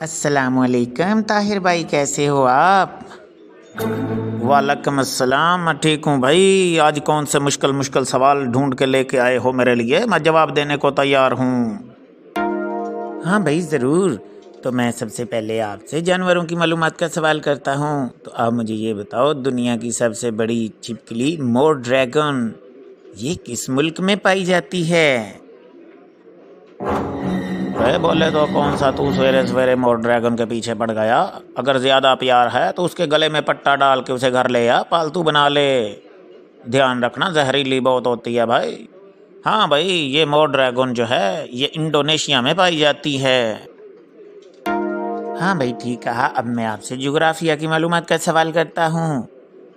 अस्सलामुअलैकुम ताहिर भाई, कैसे हो आप? वालेकुम अस्सलाम। मैं ठीक हूँ भाई। आज कौन से मुश्किल मुश्किल सवाल ढूंढ के लेके आए हो मेरे लिए? मैं जवाब देने को तैयार हूँ। हाँ भाई, ज़रूर। तो मैं सबसे पहले आपसे जानवरों की मालूमात का सवाल करता हूँ। तो आप मुझे ये बताओ, दुनिया की सबसे बड़ी छिपकली मोर ड्रैगन ये किस मुल्क में पाई जाती है? अरे बोले तो कौन सा तू सवेरे सवेरे मोर ड्रैगन के पीछे पड़ गया? अगर ज्यादा प्यार है तो उसके गले में पट्टा डाल के उसे घर ले आ, पालतू बना ले। ध्यान रखना, जहरीली बहुत होती है भाई। हाँ भाई, ये मोर ड्रैगन जो है ये इंडोनेशिया में पाई जाती है। हाँ भाई, ठीक कहा। अब मैं आपसे जुग्राफिया की मालूमात का सवाल करता हूँ।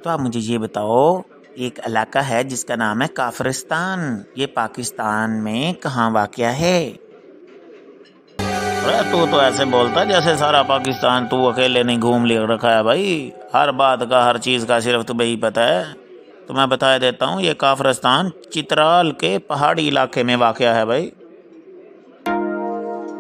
तो आप मुझे ये बताओ, एक इलाका है जिसका नाम है काफिरिस्तान, ये पाकिस्तान में कहाँ वाक़या है? अरे तू तो ऐसे बोलता है जैसे सारा पाकिस्तान तू अकेले नहीं घूम ले रखा है भाई। हर बात का, हर चीज का सिर्फ तुम्हें ही पता है। तो मैं बता देता हूँ, ये काफिरिस्तान चित्राल के पहाड़ी इलाके में वाक़या है भाई।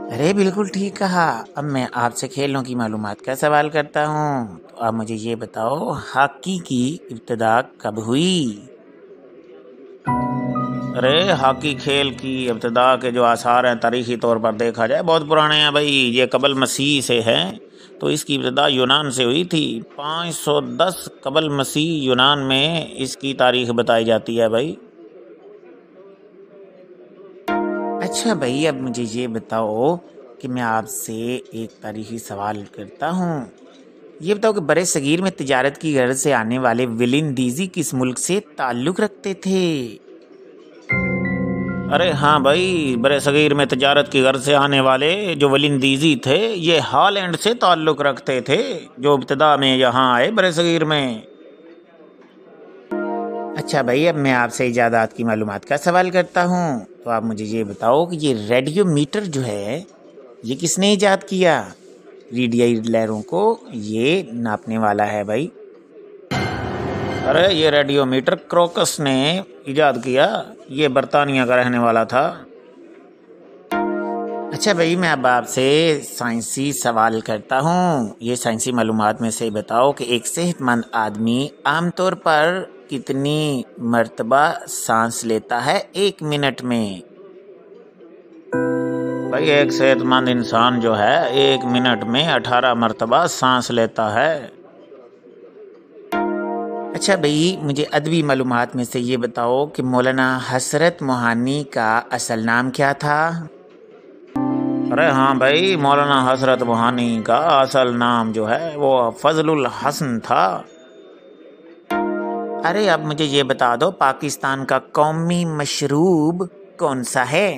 अरे बिल्कुल ठीक कहा। अब मैं आपसे खेलों की मालूमात का सवाल करता हूँ। तो आप मुझे ये बताओ, हॉकी की इब्तिदा कब हुई? अरे हॉकी खेल की इब्तिदा के जो आसार हैं तारीखी तौर पर देखा जाए बहुत पुराने हैं भाई। ये कबल मसीह से है। तो इसकी इब्तिदा यूनान से हुई थी। 510 कबल मसीह यूनान में इसकी तारीख बताई जाती है भाई। अच्छा भाई, अब मुझे ये बताओ कि मैं आपसे एक तारीखी सवाल करता हूँ। ये बताओ कि बरे सगीर में तिजारत की गर्ज से आने वाले विलिन किस मुल्क से ताल्लुक़ रखते थे? अरे हाँ भाई, बरे सगीर में तजारत की गर्ज से आने वाले जो वलिंदीजी थे ये हॉलैंड से ताल्लुक़ रखते थे, जो इब्तिदा में यहाँ आए बरे सगीर में। अच्छा भाई, अब मैं आपसे इजादात की मालूमात का सवाल करता हूँ। तो आप मुझे ये बताओ कि ये रेडियोमीटर जो है ये किसने इजाद किया? रेडियाई लहरों को ये नापने वाला है भाई। अरे ये रेडियोमीटर क्रोकस ने इजाद किया। ये बरतानिया का रहने वाला था। अच्छा भाई, मैं अब आपसे साइंसी सवाल करता हूँ। ये साइंसी मालूमात में से बताओ कि एक सेहतमंद आदमी आमतौर पर कितनी मर्तबा सांस लेता है 1 मिनट में? भाई एक सेहतमंद इंसान जो है 1 मिनट में 18 मरतबा सांस लेता है। अच्छा भाई, मुझे अदबी मालूमात में से ये बताओ कि मौलाना हसरत मोहानी का असल नाम क्या था? अरे हाँ भाई, मौलाना हसरत मोहानी का असल नाम जो है वो फजलुल हसन था। अरे अब मुझे ये बता दो, पाकिस्तान का कौमी मशरूब कौन सा है?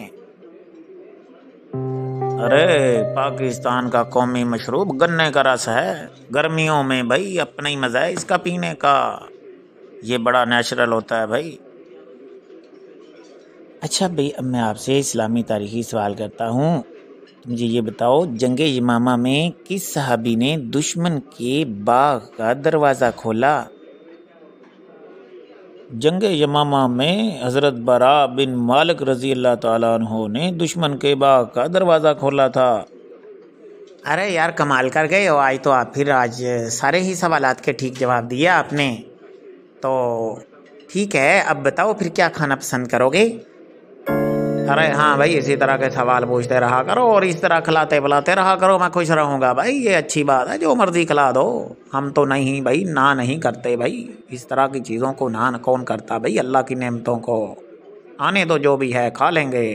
अरे पाकिस्तान का कौमी मशरूब गन्ने का रस है। गर्मियों में भाई अपना ही मजा है इसका पीने का। ये बड़ा नेचुरल होता है भाई। अच्छा भाई, अब मैं आपसे इस्लामी तारीखी सवाल करता हूँ। तो मुझे ये बताओ, जंगे यमामा में किस सहाबी ने दुश्मन के बाग का दरवाज़ा खोला? जंगे यमामा में हजरत बरा बिन मालिक रजी अल्लाह ताला अन्हु ने दुश्मन के बाग का दरवाज़ा खोला था। अरे यार, कमाल कर गए हो। आज सारे ही सवालात के ठीक जवाब दिए आपने। तो ठीक है, अब बताओ फिर क्या खाना पसंद करोगे? अरे हाँ भाई, इसी तरह के सवाल पूछते रहा करो और इस तरह खिलाते पिलाते रहा करो। मैं खुश रहूँगा भाई। ये अच्छी बात है, जो मर्जी खिला दो। हम तो नहीं भाई, ना नहीं करते भाई। इस तरह की चीज़ों को ना कौन करता भाई? अल्लाह की नेमतों को आने दो, जो भी है खा लेंगे।